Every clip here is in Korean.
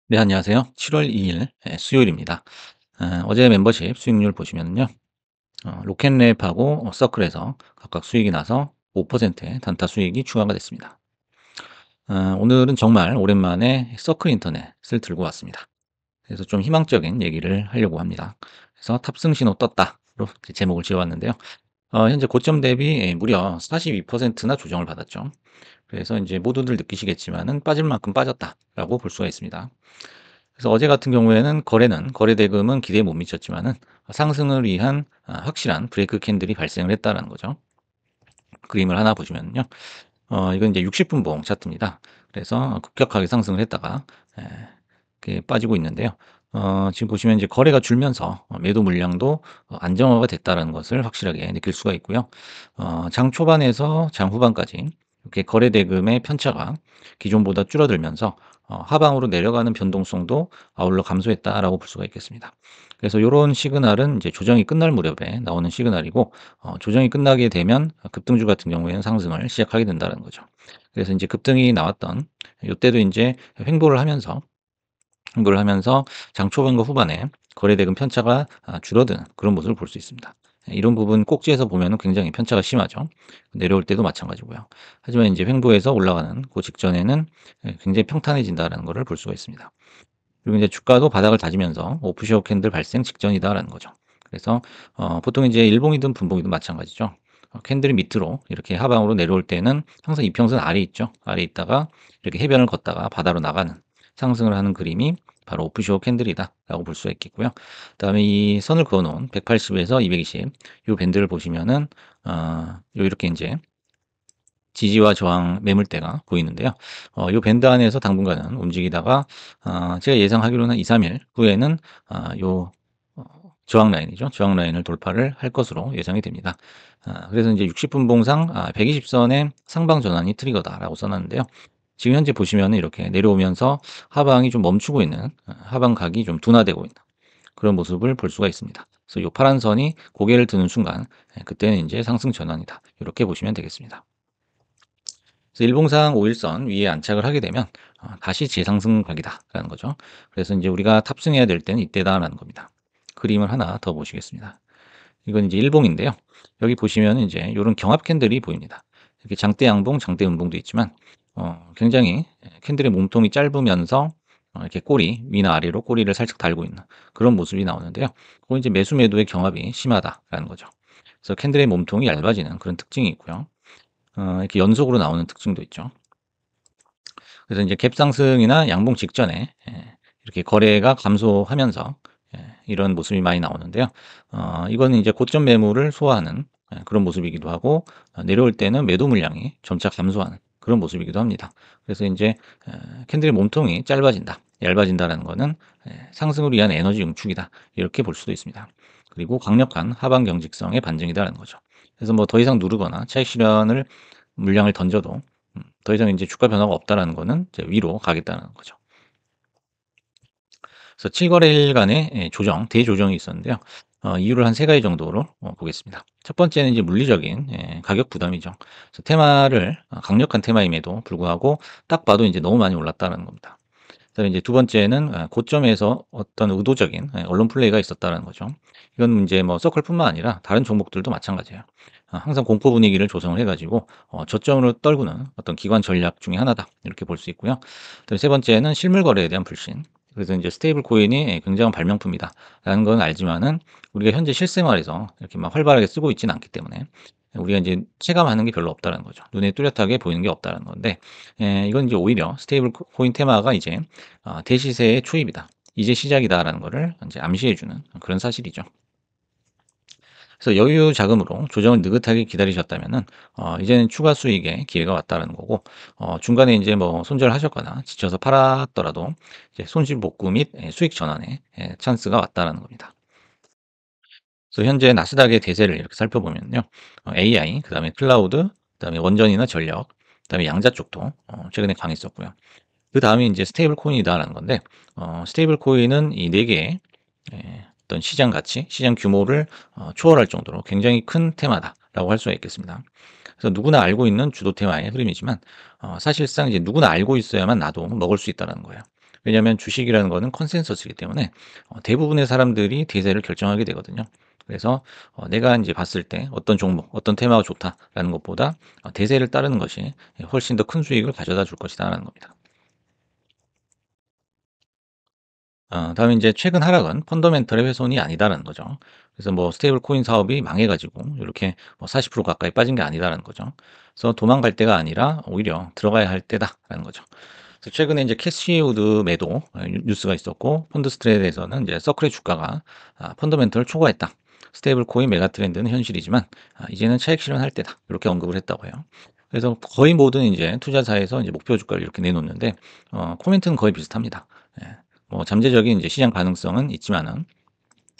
네, 안녕하세요. 7월 2일 수요일입니다. 어제 멤버십 수익률 보시면요. 로켓랩하고 서클에서 각각 수익이 나서 5%의 단타 수익이 추가가 됐습니다. 오늘은 정말 오랜만에 서클 인터넷을 들고 왔습니다. 그래서 좀 희망적인 얘기를 하려고 합니다. 그래서 탑승 신호 떴다로 이렇게 제목을 지어왔는데요. 현재 고점 대비 무려 42%나 조정을 받았죠. 그래서 이제 모두들 느끼시겠지만은 빠질 만큼 빠졌다라고 볼 수가 있습니다. 그래서 어제 같은 경우에는 거래 대금은 기대에 못 미쳤지만은 상승을 위한 확실한 브레이크 캔들이 발생을 했다라는 거죠. 그림을 하나 보시면요. 이건 이제 60분 봉 차트입니다. 그래서 급격하게 상승을 했다가 예, 이렇게 빠지고 있는데요. 지금 보시면 이제 거래가 줄면서 매도 물량도 안정화가 됐다는 것을 확실하게 느낄 수가 있고요. 장 초반에서 장 후반까지 이렇게 거래 대금의 편차가 기존보다 줄어들면서 하방으로 내려가는 변동성도 아울러 감소했다라고 볼 수가 있겠습니다. 그래서 요런 시그널은 이제 조정이 끝날 무렵에 나오는 시그널이고, 조정이 끝나게 되면 급등주 같은 경우에는 상승을 시작하게 된다는 거죠. 그래서 이제 급등이 나왔던 요때도 인제 횡보를 하면서 장 초반과 후반에 거래대금 편차가 줄어드는 그런 모습을 볼 수 있습니다. 이런 부분 꼭지에서 보면은 굉장히 편차가 심하죠. 내려올 때도 마찬가지고요. 하지만 인제 횡보해서 올라가는 고 직전에는 굉장히 평탄해진다라는 거를 볼 수가 있습니다. 그리고 이제 주가도 바닥을 다지면서 오프쇼 캔들 발생 직전이다라는 거죠. 그래서 보통 이제 일봉이든 분봉이든 마찬가지죠. 캔들이 밑으로 이렇게 하방으로 내려올 때는 항상 이평선 아래에 있죠. 아래에 있다가 이렇게 해변을 걷다가 바다로 나가는 상승을 하는 그림이 바로 오프쇼 캔들이다라고 볼 수가 있겠고요. 그다음에 이 선을 그어 놓은 180에서 220 요 밴드를 보시면은 요 이렇게 인제 지지와 저항 매물대가 보이는데요. 요 밴드 안에서 당분간은 움직이다가 제가 예상하기로는 2-3일 후에는 요 저항 라인이죠. 저항 라인을 돌파를 할 것으로 예상이 됩니다. 그래서 이제 60분 봉상 120 선의 상방 전환이 트리거다라고 써 놨는데요. 지금 현재 보시면은 이렇게 내려오면서 하방이 좀 멈추고 있는, 하방 각이 좀 둔화되고 있는 그런 모습을 볼 수가 있습니다. 그래서 요 파란 선이 고개를 드는 순간 그때는 인제 상승 전환이다. 요렇게 보시면 되겠습니다. 그래서 일봉상 5일선 위에 안착을 하게 되면 다시 재상승각이다라는 거죠. 그래서 이제 우리가 탑승해야 될 때는 이때다라는 겁니다. 그림을 하나 더 보시겠습니다. 이건 이제 일봉인데요. 여기 보시면 이제 이런 경합 캔들이 보입니다. 이렇게 장대 양봉, 장대 음봉도 있지만 굉장히 캔들의 몸통이 짧으면서 이렇게 꼬리 위나 아래로 꼬리를 살짝 달고 있는 그런 모습이 나오는데요. 그건 이제 매수 매도의 경합이 심하다라는 거죠. 그래서 캔들의 몸통이 얇아지는 그런 특징이 있고요. 이렇게 연속으로 나오는 특징도 있죠. 그래서 이제 갭 상승이나 양봉 직전에 이렇게 거래가 감소하면서 이런 모습이 많이 나오는데요. 이거는 이제 고점 매물을 소화하는 그런 모습이기도 하고, 내려올 때는 매도 물량이 점차 감소하는 그런 모습이기도 합니다. 그래서 이제 캔들의 몸통이 짧아진다, 얇아진다라는 거는 상승을 위한 에너지 응축이다, 이렇게 볼 수도 있습니다. 그리고 강력한 하방 경직성의 반증이다라는 거죠. 그래서 뭐 더 이상 누르거나 차익 실현을 물량을 던져도 더 이상 이제 주가 변화가 없다라는 거는 이제 위로 가겠다는 거죠. 그래서 7거래일간의 조정, 대조정이 있었는데요. 이유를 한 세 가지 정도로 보겠습니다. 첫 번째는 이제 물리적인 가격 부담이죠. 그래서 테마를 강력한 테마임에도 불구하고 딱 봐도 이제 너무 많이 올랐다는 겁니다. 그다음에 이제 두 번째는 고점에서 어떤 의도적인 언론 플레이가 있었다는 거죠. 이건 이제 뭐 서클뿐만 아니라 다른 종목들도 마찬가지예요. 항상 공포 분위기를 조성을 해 가지고 저점으로 떨구는 어떤 기관 전략 중에 하나다, 이렇게 볼 수 있고요. 그다음에 세 번째는 실물 거래에 대한 불신. 그래서 이제 스테이블 코인이 굉장한 발명품이다라는 건 알지만은 우리가 현재 실생활에서 이렇게 막 활발하게 쓰고 있지는 않기 때문에 우리가 이제 체감하는 게 별로 없다는 거죠. 눈에 뚜렷하게 보이는 게 없다는 건데, 이건 이제 오히려 스테이블 코인 테마가 이제 대시세의 초입이다, 이제 시작이다라는 거를 이제 암시해 주는 그런 사실이죠. 그래서 여유 자금으로 조정을 느긋하게 기다리셨다면은 이제는 추가 수익의 기회가 왔다라는 거고, 중간에 이제 뭐 손절하셨거나 지쳐서 팔았더라도 이제 손실 복구 및 수익 전환의 찬스가 왔다라는 겁니다. 그래서 현재 나스닥의 대세를 이렇게 살펴보면요. AI, 그다음에 클라우드, 그다음에 원전이나 전력, 그다음에 양자 쪽도 최근에 강했었고요. 그다음에 인제 스테이블 코인이다라는 건데, 스테이블 코인은 이 4 개의 어떤 시장 가치, 시장 규모를 초월할 정도로 굉장히 큰 테마다라고 할 수가 있겠습니다. 그래서 누구나 알고 있는 주도 테마의 흐름이지만 사실상 이제 누구나 알고 있어야만 나도 먹을 수 있다라는 거예요. 왜냐하면 주식이라는 거는 컨센서스이기 때문에 대부분의 사람들이 대세를 결정하게 되거든요. 그래서 내가 이제 봤을 때 어떤 종목, 어떤 테마가 좋다라는 것보다 대세를 따르는 것이 훨씬 더 큰 수익을 가져다 줄 것이다라는 겁니다. 다음에 이제 최근 하락은 펀더멘털의 훼손이 아니다라는 거죠. 그래서 뭐 스테이블 코인 사업이 망해 가지고 이렇게 뭐 40% 가까이 빠진 게 아니다라는 거죠. 그래서 도망갈 때가 아니라 오히려 들어가야 할 때다라는 거죠. 그래서 최근에 이제 캐시우드 매도 뉴스가 있었고, 펀드스트랩에서는 이제 서클의 주가가 펀더멘털을 초과했다. 스테이블 코인 메가 트렌드는 현실이지만 이제는 차익 실현할 때다. 이렇게 언급을 했다고 해요. 그래서 거의 모든 이제 투자사에서 이제 목표 주가를 이렇게 내놓는데 코멘트는 거의 비슷합니다. 예. 뭐 잠재적인 이제 시장 가능성은 있지만은,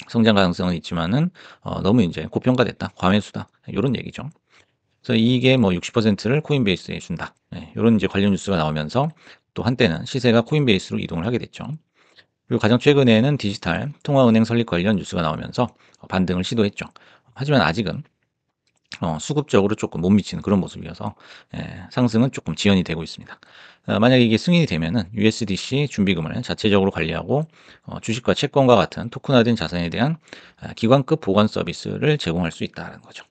성장 가능성은 있지만은 너무 이제 고평가됐다, 과매수다, 요런 얘기죠. 그래서 이게 뭐 60%를 코인베이스에 준다. 네, 요런 이제 관련 뉴스가 나오면서 또 한때는 시세가 코인베이스로 이동을 하게 됐죠. 그리고 가장 최근에는 디지털 통화은행 설립 관련 뉴스가 나오면서 반등을 시도했죠. 하지만 아직은 수급적으로 조금 못 미치는 그런 모습이어서 상승은 조금 지연이 되고 있습니다. 만약에 이게 승인이 되면은 USDC 준비금을 자체적으로 관리하고 주식과 채권과 같은 토큰화된 자산에 대한 기관급 보관 서비스를 제공할 수 있다는 거죠.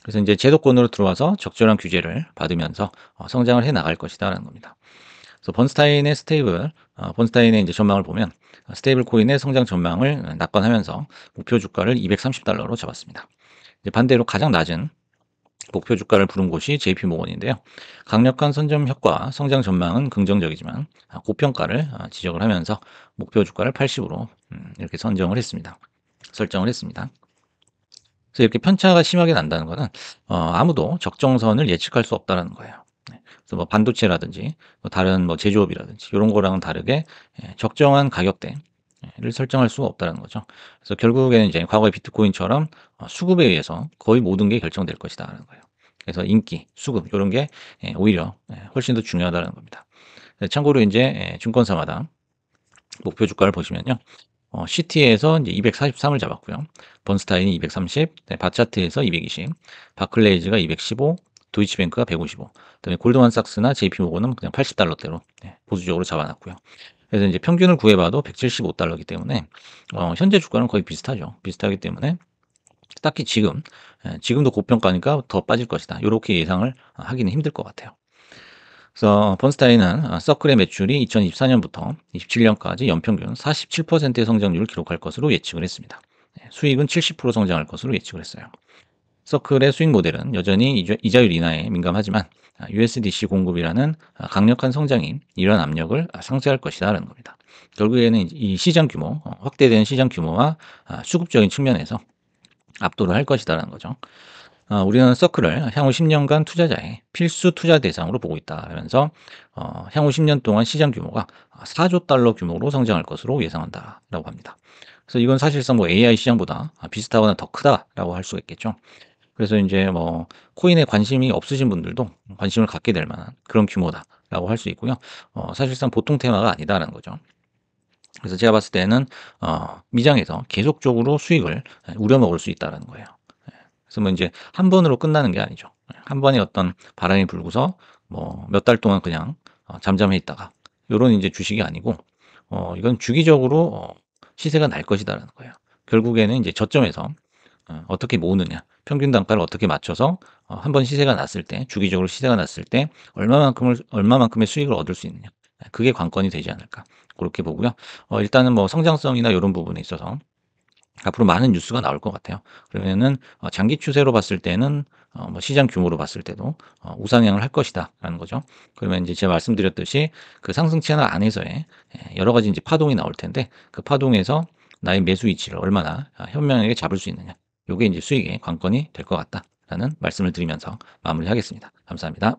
그래서 이제 제도권으로 들어와서 적절한 규제를 받으면서 성장을 해 나갈 것이다라는 겁니다. 그래서 번스타인의 이제 전망을 보면 스테이블 코인의 성장 전망을 낙관하면서 목표 주가를 230달러로 잡았습니다. 이제 반대로 가장 낮은 목표 주가를 부른 곳이 JP 모건인데요. 강력한 선점 효과, 성장 전망은 긍정적이지만 고평가를 지적을 하면서 목표 주가를 80으로 이렇게 설정을 했습니다. 그래서 이렇게 편차가 심하게 난다는 거는 아무도 적정선을 예측할 수 없다는 거예요. 네. 그래서 뭐 반도체라든지 뭐 다른 뭐 제조업이라든지 이런 거랑은 다르게 적정한 가격대를 설정할 수가 없다는 거죠. 그래서 결국에는 이제 과거의 비트코인처럼 수급에 의해서 거의 모든 게 결정될 것이다라는 거예요. 그래서 인기, 수급 이런 게 오히려 훨씬 더 중요하다는 겁니다. 참고로 이제 증권사마다 목표 주가를 보시면요. 시티에서 이제 243을 잡았고요. 번스타인이 230, 네, 바차트에서 220, 바클레이즈가 215, 도이치뱅크가 155, 그다음에 골드만삭스나 JP모건은 그냥 80달러대로 보수적으로 잡아놨고요. 그래서 이제 평균을 구해봐도 175달러이기 때문에 현재 주가는 거의 비슷하기 때문에 딱히 지금도 고평가니까 더 빠질 것이다, 이렇게 예상을 하기는 힘들 것 같아요. 그래서 번스타인은 서클의 매출이 2024년부터 27년까지 연평균 47%의 성장률을 기록할 것으로 예측을 했습니다. 수익은 70% 성장할 것으로 예측을 했어요. 서클의 수익 모델은 여전히 이자율 인하에 민감하지만 USDC 공급이라는 강력한 성장이 이러한 압력을 상쇄할 것이다라는 겁니다. 결국에는 이 시장 규모, 확대된 시장 규모와 수급적인 측면에서 압도를 할 것이다라는 거죠. 우리는 서클을 향후 10년간 투자자의 필수 투자 대상으로 보고 있다면서 향후 10년 동안 시장 규모가 4조 달러 규모로 성장할 것으로 예상한다라고 합니다. 그래서 이건 사실상 뭐 AI 시장보다 비슷하거나 더 크다라고 할 수가 있겠죠. 그래서 이제 뭐 코인에 관심이 없으신 분들도 관심을 갖게 될 만한 그런 규모다라고 할 수 있고요. 사실상 보통 테마가 아니다라는 거죠. 그래서 제가 봤을 때는 미장에서 계속적으로 수익을 우려먹을 수 있다라는 거예요. 그래서 뭐 이제 한 번으로 끝나는 게 아니죠. 한 번에 어떤 바람이 불고서 뭐 몇 달 동안 그냥 잠잠해 있다가 요런 이제 주식이 아니고 이건 주기적으로 시세가 날 것이다라는 거예요. 결국에는 이제 저점에서 어떻게 모으느냐, 평균 단가를 어떻게 맞춰서 한 번 시세가 났을 때, 주기적으로 시세가 났을 때 얼마만큼의 수익을 얻을 수 있느냐, 그게 관건이 되지 않을까, 그렇게 보고요. 일단은 뭐 성장성이나 이런 부분에 있어서 앞으로 많은 뉴스가 나올 것 같아요. 그러면은 장기 추세로 봤을 때는 뭐 시장 규모로 봤을 때도 우상향을 할 것이다라는 거죠. 그러면 이제 제가 말씀드렸듯이 그 상승 채널 안에서의 여러 가지 이제 파동이 나올 텐데, 그 파동에서 나의 매수 위치를 얼마나 현명하게 잡을 수 있느냐, 요게 이제 수익의 관건이 될 것 같다라는 말씀을 드리면서 마무리하겠습니다. 감사합니다.